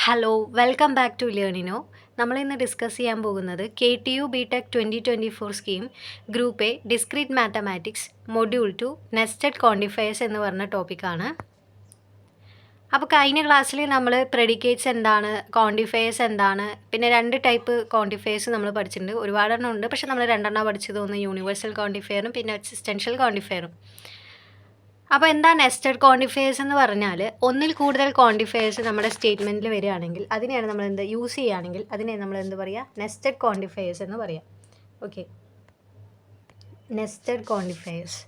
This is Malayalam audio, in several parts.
Hello welcome back to Learnino. നമ്മളിന്ന് ഡിസ്കസ് ചെയ്യാൻ പോകുന്നത് KTU BTech 2024 scheme group A discrete mathematics module 2 nested quantifiers എന്ന് പറഞ്ഞ ടോപ്പിക്കാണ്. അപ്പോൾ കഴിഞ്ഞ ക്ലാസ്സിൽ നമ്മൾ പ്രെഡിക്കേറ്റ്സ് എന്താണ്, ക്വാണ്ടിഫയേഴ്സ് എന്താണ്, പിന്നെ 2 ടൈപ്പ് ക്വാണ്ടിഫയേഴ്സ് നമ്മൾ പഠിച്ചിട്ടുണ്ട്. ഒരുപാടെണ്ണം ഉണ്ട്, പക്ഷേ നമ്മൾ 2 പഠിച്ചത്, ഒന്ന് യൂണിവേഴ്സൽ ക്വാണ്ടിഫയറും പിന്നെ എക്സിസ്റ്റൻഷ്യൽ ക്വാണ്ടിഫയറും. അപ്പോൾ എന്താ നെസ്റ്റഡ് ക്വാണ്ടിഫയേഴ്സ് എന്ന് പറഞ്ഞാൽ, ഒന്നിൽ കൂടുതൽ ക്വാണ്ടിഫയേഴ്സ് നമ്മുടെ സ്റ്റേറ്റ്മെൻറ്റിൽ വരികയാണെങ്കിൽ അതിനെയാണ് നമ്മൾ യൂസ് ചെയ്യുകയാണെങ്കിൽ അതിനെ നമ്മൾ പറയുക, നെസ്റ്റഡ് ക്വാണ്ടിഫയേഴ്സ് എന്ന് പറയാം. Okay, nested quantifiers.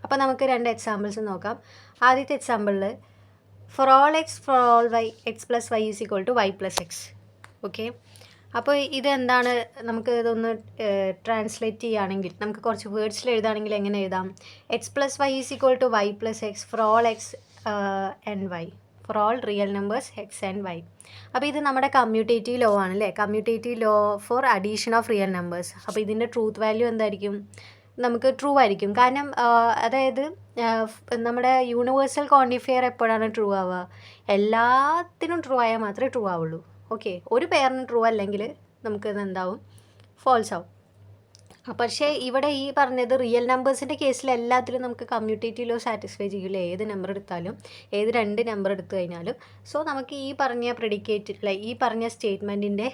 അപ്പോൾ നമുക്ക് 2 എക്സാമ്പിൾസ് നോക്കാം. ആദ്യത്തെ എക്സാമ്പിളിൽ for all x for all y x plus y is equal to y plus x. Okay, അപ്പോൾ ഇതെന്താണ്, നമുക്ക് ഇതൊന്ന് ട്രാൻസ്ലേറ്റ് ചെയ്യുകയാണെങ്കിൽ, നമുക്ക് കുറച്ച് വേർഡ്സിൽ എഴുതുകയാണെങ്കിൽ എങ്ങനെ എഴുതാം? X plus y is equal to y plus x for all x and y, for all real numbers x and y. അപ്പോൾ ഇത് നമ്മുടെ കമ്മ്യൂട്ടേറ്റീവ് ലോ ആണ് അല്ലേ, commutative law for addition of real numbers. അപ്പോൾ ഇതിൻ്റെ ട്രൂത്ത് വാല്യൂ എന്തായിരിക്കും? നമുക്ക് ട്രൂ ആയിരിക്കും. കാരണം അതായത് നമ്മുടെ യൂണിവേഴ്സൽ ക്വാണ്ടിഫയർ എപ്പോഴാണ് ട്രൂ ആവുക? എല്ലാത്തിനും ട്രൂ ആയാൽ മാത്രമേ ട്രൂ ആവുള്ളൂ. ഓക്കെ, ഒരു പെയറിന് ട്രൂ അല്ലെങ്കിൽ നമുക്ക് എന്താവും? ഫോൾസ് ആവും. പക്ഷേ ഇവിടെ ഈ പറഞ്ഞത് റിയൽ നമ്പേഴ്സിൻ്റെ കേസിൽ എല്ലാത്തിലും നമുക്ക് കമ്മ്യൂട്ടേറ്റീവ് ലോ സാറ്റിസ്ഫൈ ചെയ്യില്ല. ഏത് നമ്പർ എടുത്താലും, ഏത് 2 നമ്പർ എടുത്തു കഴിഞ്ഞാലും. സോ നമുക്ക് ഈ പറഞ്ഞ പ്രെഡിക്കേറ്റ്, ഈ പറഞ്ഞ സ്റ്റേറ്റ്മെൻറ്റിൻ്റെ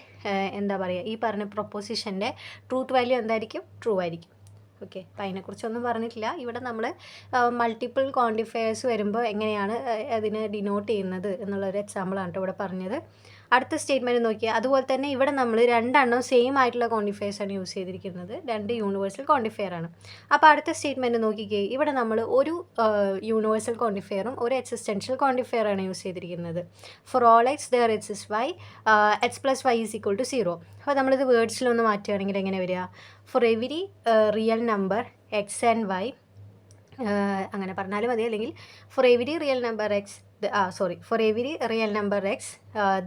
എന്താ പറയുക, ഈ പറഞ്ഞ പ്രൊപ്പോസിഷൻ്റെ ട്രൂത്ത് വാല്യൂ എന്തായിരിക്കും? ട്രൂ ആയിരിക്കും. ഓക്കെ, അപ്പോൾ അതിനെക്കുറിച്ചൊന്നും പറഞ്ഞിട്ടില്ല. ഇവിടെ നമ്മൾ മൾട്ടിപ്പിൾ ക്വാണ്ടിഫയേഴ്സ് വരുമ്പോൾ എങ്ങനെയാണ് അതിനെ ഡിനോട്ട് ചെയ്യുന്നത് എന്നുള്ളൊരു എക്സാമ്പിളാണ് കേട്ടോ ഇവിടെ പറഞ്ഞത്. അടുത്ത സ്റ്റേറ്റ്മെൻറ്റ് നോക്കിയാൽ അതുപോലെ തന്നെ ഇവിടെ നമ്മൾ 2 സെയിം ആയിട്ടുള്ള ക്വാണ്ടിഫയേഴ്സാണ് യൂസ് ചെയ്തിരിക്കുന്നത്. 2 യൂണിവേഴ്സൽ ക്വാണ്ടിഫയർ ആണ്. അപ്പോൾ അടുത്ത സ്റ്റേറ്റ്മെൻറ്റ് നോക്കിക്കേ, ഇവിടെ നമ്മൾ ഒരു യൂണിവേഴ്സൽ ക്വാണ്ടിഫയറും ഒരു എക്സിസ്റ്റൻഷ്യൽ ക്വാണ്ടിഫയറാണ് യൂസ് ചെയ്തിരിക്കുന്നത്. For all x there exist y x plus y is equal to 0. അപ്പോൾ നമ്മളിത് വേർഡ്സിലൊന്ന് മാറ്റുകയാണെങ്കിൽ എങ്ങനെ വരിക? For every real number x and y, അങ്ങനെ പറഞ്ഞാലും മതി, അല്ലെങ്കിൽ for every real number x for every real number x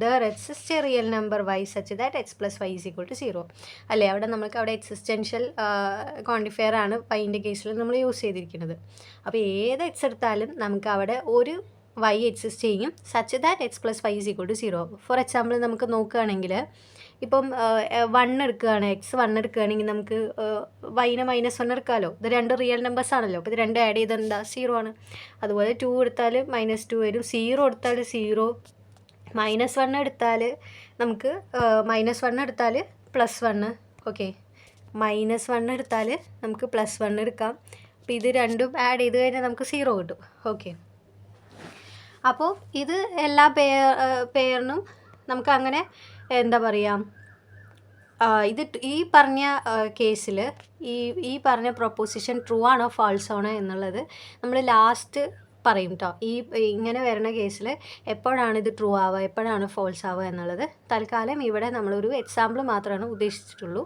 there exists a real number y such that x plus y is equal to 0 അല്ലേ. അവിടെ നമുക്ക് അവിടെ എക്സിസ്റ്റൻഷ്യൽ ക്വാണ്ടിഫയർ ആണ് പൈൻ്റെ കേസിൽ നമ്മൾ യൂസ് ചെയ്തിരിക്കുന്നത്. അപ്പോൾ ഏത് എക്സ് എടുത്താലും നമുക്ക് അവിടെ ഒരു y എക്സിസ്റ്റ് ചെയ്യും such that x plus y is equal to 0. For example നമുക്ക് നോക്കുകയാണെങ്കിൽ, ഇപ്പം 1 എടുക്കുകയാണ്, എക്സ് 1 എടുക്കുകയാണെങ്കിൽ നമുക്ക് വൈനെ -1 എടുക്കാമല്ലോ. ഇത് 2 റിയൽ നമ്പേഴ്സ് ആണല്ലോ. അപ്പോൾ ഇത് 2 ആഡ് ചെയ്ത് എന്താ? 0 ആണ്. അതുപോലെ 2 എടുത്താൽ -2 വരും, 0 എടുത്താൽ 0, -1 എടുത്താൽ നമുക്ക് -1 എടുത്താൽ +1. ഓക്കെ, -1 എടുത്താൽ നമുക്ക് +1 എടുക്കാം. അപ്പോൾ ഇത് രണ്ടും ആഡ് ചെയ്ത് കഴിഞ്ഞാൽ നമുക്ക് 0 കിട്ടും. ഓക്കെ, അപ്പോൾ ഇത് എല്ലാ പെയറിനും നമുക്ക് അങ്ങനെ എന്താ പറയുക, ഇത് ഈ പറഞ്ഞ കേസിൽ ഈ പറഞ്ഞ പ്രൊപ്പോസിഷൻ ട്രൂ ആണോ ഫാൾസ് ആണോ എന്നുള്ളത് നമ്മൾ ലാസ്റ്റ് പറയും കേട്ടോ. ഇങ്ങനെ വരുന്ന കേസിൽ എപ്പോഴാണ് ഇത് ട്രൂ ആവുക, എപ്പോഴാണ് ഫോൾസ് ആവുക എന്നുള്ളത്. തൽക്കാലം ഇവിടെ നമ്മളൊരു എക്സാമ്പിൾ മാത്രമാണ് ഉദ്ദേശിച്ചിട്ടുള്ളൂ.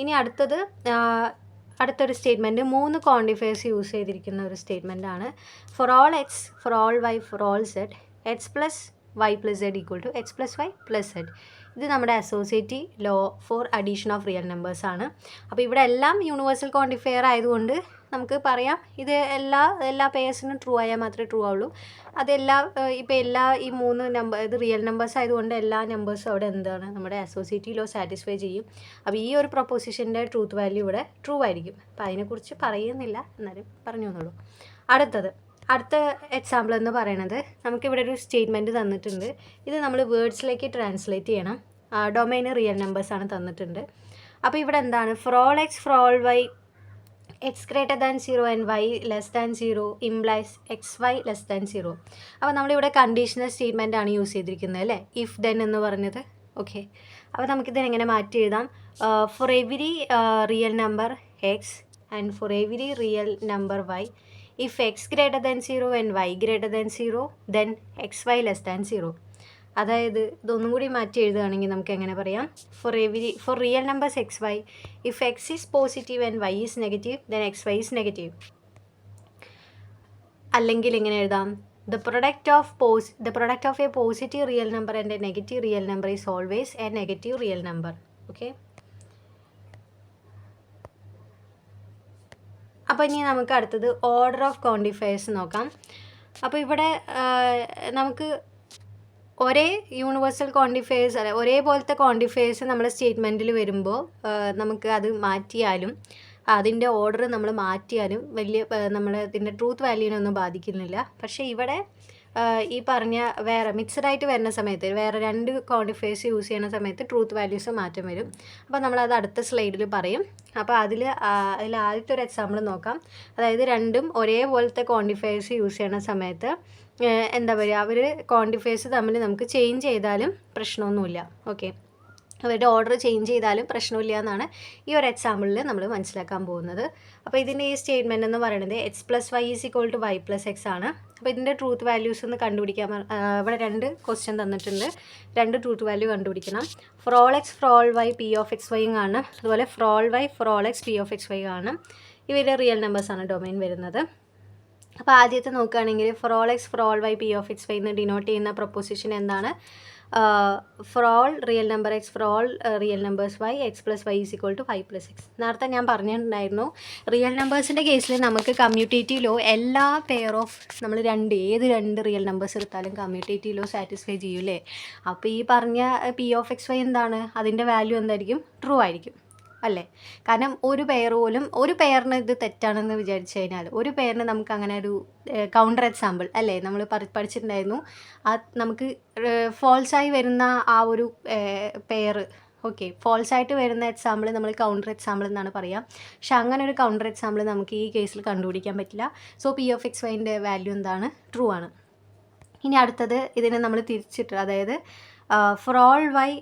ഇനി അടുത്തൊരു സ്റ്റേറ്റ്മെൻറ്റ് 3 ക്വാണ്ടിഫയേഴ്സ് യൂസ് ചെയ്തിരിക്കുന്ന ഒരു സ്റ്റേറ്റ്മെൻറ്റാണ്. For all x for all y for all z x plus y plus z equal to x plus y plus z. ഇത് നമ്മുടെ associative law for addition of real numbers ആണ്. അപ്പോൾ ഇവിടെ എല്ലാം യൂണിവേഴ്സൽ ക്വാണ്ടിഫയർ ആയതുകൊണ്ട് നമുക്ക് പറയാം ഇത് എല്ലാ പെയർസിനും ട്രൂ ആയാൽ മാത്രമേ ട്രൂ ആവുള്ളൂ. ഇപ്പോൾ ഈ 3 നമ്പർ ഇത് റിയൽ നമ്പേഴ്സ് ആയതുകൊണ്ട് എല്ലാ നമ്പേഴ്സും അവിടെ എന്താണ്, നമ്മുടെ അസോസിയേറ്റീവ് ലോ സാറ്റിസ്ഫൈ ചെയ്യും. അപ്പോൾ ഈ ഒരു പ്രൊപ്പോസിഷൻ്റെ ട്രൂത്ത് വാല്യൂ ഇവിടെ ട്രൂ ആയിരിക്കും. അപ്പോൾ അതിനെക്കുറിച്ച് പറയുന്നില്ല, എന്നാലും പറഞ്ഞു തന്നുള്ളൂ. അടുത്ത എക്സാമ്പിൾ എന്ന് പറയുന്നത്, നമുക്കിവിടെ ഒരു സ്റ്റേറ്റ്മെൻറ്റ് തന്നിട്ടുണ്ട്. ഇത് നമ്മൾ വേർഡ്സിലേക്ക് ട്രാൻസ്ലേറ്റ് ചെയ്യണം. ഡൊമൈന് റിയൽ നമ്പേഴ്സാണ് തന്നിട്ടുണ്ട്. അപ്പോൾ ഇവിടെ എന്താണ്? For all x for all y x greater than 0 and y less than 0 implies x y less than 0. അപ്പോൾ നമ്മളിവിടെ കണ്ടീഷണൽ സ്റ്റേറ്റ്മെൻ്റ് ആണ് യൂസ് ചെയ്തിരിക്കുന്നത് അല്ലേ, ഇഫ് ദെൻ എന്ന് പറഞ്ഞത്. ഓക്കെ, അപ്പോൾ നമുക്കിതിനെ എങ്ങനെ മാറ്റി എഴുതാം? For every real number x and for every real number y if x greater than 0 and y greater than 0 then xy less than 0. അതായത് ഇതൊന്നും കൂടി മാറ്റി എഴുതുകയാണെങ്കിൽ നമുക്ക് എങ്ങനെ പറയാം? For real numbers x y if x is positive and y is negative then x y is negative. അല്ലെങ്കിൽ എങ്ങനെ എഴുതാം? The product of a positive real number and a negative real number is always a negative real number. Okay, അപ്പോൾ ഇനി നമുക്ക് അടുത്തത് ഓർഡർ ഓഫ് ക്വാണ്ടിഫയേഴ്സ് നോക്കാം. അപ്പോൾ ഇവിടെ നമുക്ക് ഒരേ യൂണിവേഴ്സൽ ക്വാണ്ടിഫയേഴ്സ് അല്ല ഒരേപോലത്തെ ക്വാണ്ടിഫയേഴ്സ് നമ്മൾ സ്റ്റേറ്റ്മെൻറ്റിൽ വരുമ്പോൾ നമുക്ക് അത് മാറ്റിയാലും അതിൻ്റെ ഓർഡർ നമ്മൾ മാറ്റിയാലും വലിയ നമ്മൾ ഇതിൻ്റെ ട്രൂത്ത് വാല്യൂവിനൊന്നും ബാധിക്കുന്നില്ല. പക്ഷേ ഇവിടെ ഈ പറഞ്ഞ വേറെ മിക്സഡായിട്ട് വരുന്ന സമയത്ത് വേറെ 2 ക്വാണ്ടിഫയേഴ്സ് യൂസ് ചെയ്യുന്ന സമയത്ത് ട്രൂത്ത് വാല്യൂസ് മാറ്റം വരും. അപ്പോൾ നമ്മളത് അടുത്ത സ്ലൈഡിൽ പറയും. അപ്പോൾ അതിൽ ആദ്യത്തെ ഒരു എക്സാമ്പിൾ നോക്കാം. അതായത് രണ്ടും ഒരേപോലത്തെ ക്വാണ്ടിഫയേഴ്സ് യൂസ് ചെയ്യുന്ന സമയത്ത് എന്താ പറയുക, അവർ ക്വാണ്ടിഫയേഴ്സ് തമ്മിൽ നമുക്ക് ചേഞ്ച് ചെയ്താലും പ്രശ്നമൊന്നുമില്ല. ഓക്കെ, അവരുടെ ഓർഡർ ചേഞ്ച് ചെയ്താലും പ്രശ്നമില്ല എന്നാണ് ഈ ഒരു എക്സാമ്പിളിൽ നമ്മൾ മനസ്സിലാക്കാൻ പോകുന്നത്. അപ്പോൾ ഇതിൻ്റെ ഈ സ്റ്റേറ്റ്മെൻറ്റ് എന്ന് പറയുന്നത് x+y = y+x ആണ്. അപ്പോൾ ഇതിൻ്റെ ട്രൂത്ത് വാല്യൂസ് ഒന്ന് കണ്ടുപിടിക്കാൻ ഇവിടെ 2 ക്വസ്റ്റ്യൻ തന്നിട്ടുണ്ട്. 2 ട്രൂത്ത് വാല്യൂ കണ്ടുപിടിക്കണം. for all x for all y p(x, y) ആണ്. അതുപോലെ for all y for all x p(x, y) ആണ്. ഇവരുടെ റിയൽ നമ്പേഴ്സാണ് ഡൊമൈൻ വരുന്നത്. അപ്പോൾ ആദ്യത്തെ നോക്കുകയാണെങ്കിൽ for all x for all y p(x, y) എന്ന് ഡിനോട്ട് ചെയ്യുന്ന പ്രൊപ്പോസിഷൻ എന്താണ്? for all real number x for all real numbers y x+y = y+x. നേരത്തെ ഞാൻ പറഞ്ഞിട്ടുണ്ടായിരുന്നു, റിയൽ നമ്പേഴ്സിൻ്റെ കേസിൽ നമുക്ക് കമ്മ്യൂട്ടേറ്റീവ് ലോ എല്ലാ പെയർ ഓഫ് നമ്മൾ ഏത് 2 റിയൽ നമ്പേഴ്സ് എടുത്താലും കമ്മ്യൂട്ടേറ്റീവ് ലോ സാറ്റിസ്ഫൈ ചെയ്യൂലേ. അപ്പോൾ ഈ പറഞ്ഞ p(x, y) എന്താണ്, അതിൻ്റെ വാല്യൂ എന്തായിരിക്കും? ട്രൂ ആയിരിക്കും അല്ലേ? കാരണം ഒരു പെയറിന് ഇത് തെറ്റാണെന്ന് വിചാരിച്ചു കഴിഞ്ഞാൽ ഒരു പെയറിന് നമുക്ക് അങ്ങനെ ഒരു കൗണ്ടർ എക്സാമ്പിൾ അല്ലേ നമ്മൾ പഠിച്ചിട്ടുണ്ടായിരുന്നു. നമുക്ക് ഫോൾസായി വരുന്ന ആ ഒരു പെയർ, ഓക്കെ, ഫോൾസായിട്ട് വരുന്ന എക്സാമ്പിൾ നമ്മൾ കൗണ്ടർ എക്സാമ്പിൾ എന്നാണ് പറയുക. പക്ഷെ അങ്ങനെ ഒരു കൗണ്ടർ എക്സാമ്പിൾ നമുക്ക് ഈ കേസിൽ കണ്ടുപിടിക്കാൻ പറ്റില്ല. സോ p(x, y)ൻ്റെ വാല്യൂ എന്താണ്? ട്രൂ ആണ്. ഇനി അടുത്തത് ഇതിനെ നമ്മൾ തിരിച്ചിട്ട്, അതായത് for all y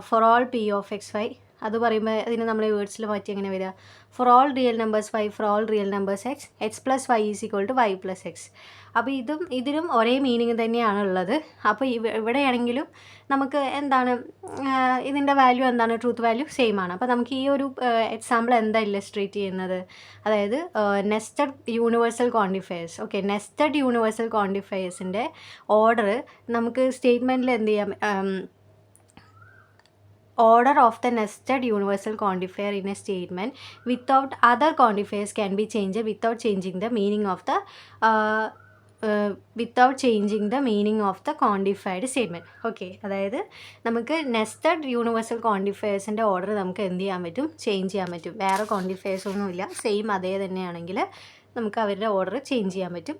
for all p(x, y) അത് പറയുമ്പോൾ ഇതിന് നമ്മൾ വേർഡ്സിൽ മാറ്റി എങ്ങനെ വരിക? for all real numbers y for all real numbers x x+y = y+x. അപ്പോൾ ഇതിലും ഒരേ മീനിങ് തന്നെയാണ് ഉള്ളത്. അപ്പോൾ ഇവിടെയാണെങ്കിലും നമുക്ക് എന്താണ് ഇതിൻ്റെ വാല്യൂ എന്താണ്? ട്രൂത്ത് വാല്യൂ സെയിം ആണ്. അപ്പോൾ നമുക്ക് ഈ ഒരു എക്സാമ്പിൾ എന്താ ഇല്ലസ്ട്രേറ്റ് ചെയ്യുന്നത്? അതായത് nested universal quantifiers. Okay, nested universal ക്വാണ്ടിഫയേഴ്സിൻ്റെ ഓർഡർ നമുക്ക് സ്റ്റേറ്റ്മെൻറ്റിൽ എന്ത് ചെയ്യാം? Order of the nested universal quantifier in a statement without other quantifiers can be changed without changing the meaning of the quantified statement. Okay, അതായത് നമുക്ക് നെസ്റ്റഡ് യൂണിവേഴ്സൽ ക്വാണ്ടിഫയേഴ്സിൻ്റെ ഓർഡർ നമുക്ക് എന്ത് ചെയ്യാൻ പറ്റും? ചേഞ്ച് ചെയ്യാൻ പറ്റും. വേറെ ക്വാണ്ടിഫയേഴ്സ് ഒന്നുമില്ല, സെയിം അതേ തന്നെയാണെങ്കിൽ നമുക്ക് അവരുടെ ഓർഡർ ചേഞ്ച് ചെയ്യാൻ പറ്റും.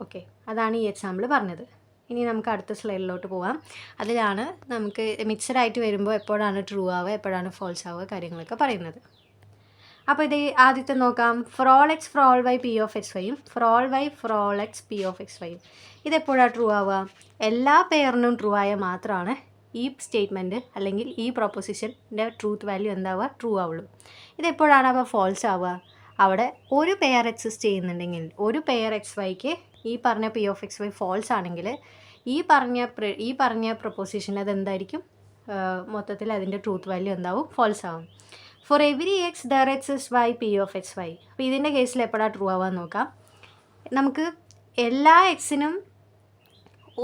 ഓക്കെ, അതാണ് ഈ എക്സാമ്പിൾ പറഞ്ഞത്. ഇനി നമുക്ക് അടുത്ത സ്ലൈഡിലോട്ട് പോകാം. അതിലാണ് നമുക്ക് മിക്സഡായിട്ട് വരുമ്പോൾ എപ്പോഴാണ് ട്രൂ ആവുക, എപ്പോഴാണ് ഫോൾസ് ആവുക, കാര്യങ്ങളൊക്കെ പറയുന്നത്. അപ്പോൾ ഇത് ആദ്യത്തെ നോക്കാം. for all x for all y p(x, y) for all y for all x p(x, y) ഇതെപ്പോഴാണ് ട്രൂ ആവുക? എല്ലാ പെയറിനും ട്രൂ ആയാൽ മാത്രമാണ് ഈ സ്റ്റേറ്റ്മെൻറ്റ് അല്ലെങ്കിൽ ഈ പ്രൊപ്പോസിഷൻ്റെ ട്രൂത്ത് വാല്യൂ എന്താവുക? ട്രൂ ആവുള്ളൂ. ഇതെപ്പോഴാണ് അപ്പോൾ ഫോൾസ് ആവുക? അവിടെ ഒരു പെയർ എക്സിസ്റ്റ് ചെയ്യുന്നുണ്ടെങ്കിൽ, ഒരു പെയർ XYക്ക് ഈ പറഞ്ഞ p(x, y) ഫോൾസ് ആണെങ്കിൽ ഈ പറഞ്ഞ പ്രൊപ്പോസിഷൻ അതെന്തായിരിക്കും? മൊത്തത്തിൽ അതിൻ്റെ ട്രൂത്ത് വാല്യൂ എന്താവും? ഫോൾസ് ആവും. for every x there exists y p(x, y). അപ്പോൾ ഇതിൻ്റെ കേസിൽ എപ്പോഴാണ് ട്രൂ ആവാൻ നോക്കാം. നമുക്ക് എല്ലാ എക്സിനും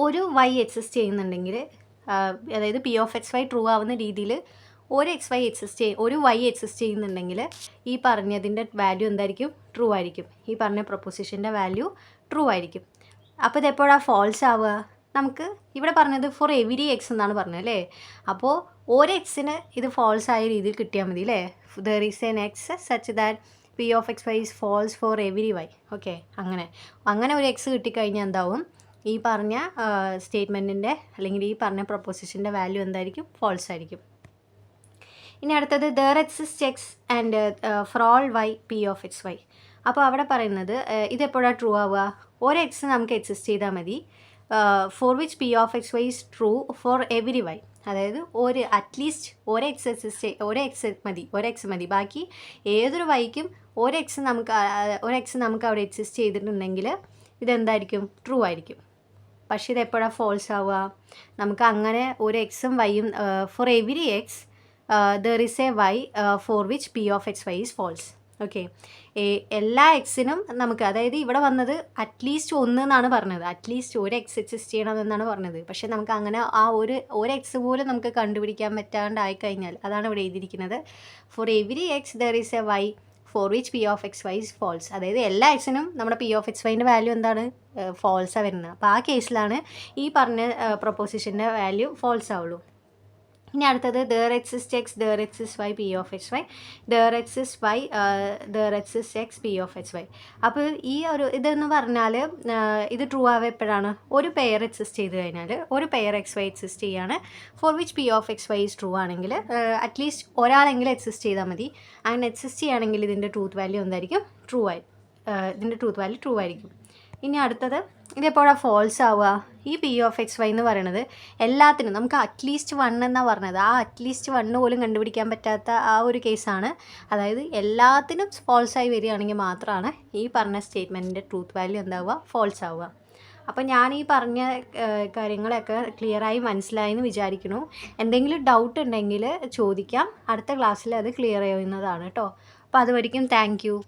ഒരു y എക്സിസ്റ്റ് ചെയ്യുന്നുണ്ടെങ്കിൽ, അതായത് p(x, y) ട്രൂ ആവുന്ന രീതിയിൽ ഒരു y എക്സിസ്റ്റ് ചെയ്യുന്നുണ്ടെങ്കിൽ ഈ പറഞ്ഞതിൻ്റെ വാല്യൂ എന്തായിരിക്കും? ട്രൂ ആയിരിക്കും. ഈ പറഞ്ഞ പ്രൊപ്പോസിഷൻ്റെ വാല്യൂ ട്രൂ ആയിരിക്കും. അപ്പോൾ ഇതെപ്പോഴാണ് ഫോൾസ് ആവുക? നമുക്ക് ഇവിടെ പറഞ്ഞത് for every x എന്നാണ് പറഞ്ഞത് അല്ലേ. അപ്പോൾ ഒരു എക്സിന് ഇത് ഫോൾസ് ആയ രീതിയിൽ കിട്ടിയാൽ മതി അല്ലേ. there is an x such that p(x, y) is false for every y. Okay, അങ്ങനെ ഒരു എക്സ് കിട്ടിക്കഴിഞ്ഞാൽ എന്താവും? ഈ പറഞ്ഞ സ്റ്റേറ്റ്മെൻറ്റിൻ്റെ അല്ലെങ്കിൽ ഈ പറഞ്ഞ പ്രൊപ്പോസിഷൻ്റെ വാല്യൂ എന്തായിരിക്കും? ഫോൾസ് ആയിരിക്കും. ഇനി അടുത്തത് there exists x and for all y p(x, y). അപ്പോൾ അവിടെ പറയുന്നത് ഇതെപ്പോഴാണ് ട്രൂ ആവുക? ഒരു എക്സ് നമുക്ക് എക്സിസ്റ്റ് ചെയ്താൽ മതി, for which p(x, y) is true for every y. അതായത് അറ്റ്ലീസ്റ്റ് ഒരു എക്സ് മതി, ബാക്കി ഏതൊരു വൈക്കും ഒരു എക്സ് നമുക്ക് അവിടെ എക്സിസ്റ്റ് ചെയ്തിട്ടുണ്ടെങ്കിൽ ഇതെന്തായിരിക്കും? ട്രൂ ആയിരിക്കും. പക്ഷേ ഇതെപ്പോഴാണ് ഫോൾസ് ആവുക? നമുക്ക് അങ്ങനെ ഒരു എക്സും വൈയും for every x there is a y for which p(x, y) is false. Okay, എല്ലാ എക്സിനും നമുക്ക്, അതായത് ഇവിടെ വന്നത് അറ്റ്ലീസ്റ്റ് 1 എന്നാണ് പറഞ്ഞത്, അറ്റ്ലീസ്റ്റ് ഒരു എക്സ് എക്സിസ്റ്റ് ചെയ്യണമെന്നാണ് പറഞ്ഞത്. പക്ഷേ നമുക്ക് അങ്ങനെ ആ ഒരു എക്സ് പോലും നമുക്ക് കണ്ടുപിടിക്കാൻ പറ്റാണ്ടായി കഴിഞ്ഞാൽ, അതാണ് ഇവിടെ എഴുതിയിരിക്കുന്നത്, for every x there is a y for which P of X Y is false. അതായത് എല്ലാ എക്സിനും നമ്മുടെ പി ഓഫ് എക്സ് വൈൻ്റെ വാല്യൂ എന്താണ്, ഫോൾസാണ് വരുന്നത്. അപ്പോൾ ആ കേസിലാണ് ഈ പറഞ്ഞ പ്രൊപ്പോസിഷൻ്റെ വാല്യൂ ഫോൾസ് ആവുള്ളൂ. ഇനി അടുത്തത് there exist X there exist Y P of X Y, there exist Y there exist X P of X Y. അപ്പോൾ ഈ ഒരു ഇതെന്ന് പറഞ്ഞാൽ ഇത് ട്രൂ ആവുക എപ്പോഴാണ്, ഒരു പെയർ എക്സിസ്റ്റ് ചെയ്ത് കഴിഞ്ഞാൽ, ഒരു പെയർ എക്സ് വൈ എക്സിസ്റ്റ് ചെയ്യാണ് for which P of X Y is true ആണെങ്കിൽ അറ്റ്ലീസ്റ്റ് ഒരാളെങ്കിലും എക്സിസ്റ്റ് ചെയ്താൽ മതി. അങ്ങനെ എക്സിസ്റ്റ് ചെയ്യുകയാണെങ്കിൽ ഇതിൻ്റെ ട്രൂത്ത് വാല്യൂ എന്തായിരിക്കും, ട്രൂ ആയി, ഇതിൻ്റെ ട്രൂത്ത് വാല്യൂ ട്രൂ ആയിരിക്കും. ഇനി അടുത്തത് ഇതെപ്പോഴാണ് ഫോൾസ് ആവുക, ഈ പി ഓഫ് എക്സ് വൈ എന്ന് പറയുന്നത് എല്ലാത്തിനും നമുക്ക് അറ്റ്ലീസ്റ്റ് 1 എന്നാണ് പറഞ്ഞത്, ആ അറ്റ്ലീസ്റ്റ് 1 പോലും കണ്ടുപിടിക്കാൻ പറ്റാത്ത ആ ഒരു കേസാണ്. അതായത് എല്ലാത്തിനും ഫോൾസായി വരികയാണെങ്കിൽ മാത്രമാണ് ഈ പറഞ്ഞ സ്റ്റേറ്റ്മെൻറ്റിൻ്റെ ട്രൂത്ത് വാല്യൂ എന്താവുക, ഫോൾസ് ആവുക. അപ്പോൾ ഞാൻ ഈ പറഞ്ഞ കാര്യങ്ങളൊക്കെ ക്ലിയറായി മനസ്സിലായി എന്ന് വിചാരിക്കുന്നു. എന്തെങ്കിലും ഡൗട്ട് ഉണ്ടെങ്കിൽ ചോദിക്കാം, അടുത്ത ക്ലാസ്സിൽ അത് ക്ലിയർ ചെയ്യുന്നതാണ് കേട്ടോ. അപ്പോൾ അതുവരെയ്ക്കും താങ്ക് യു.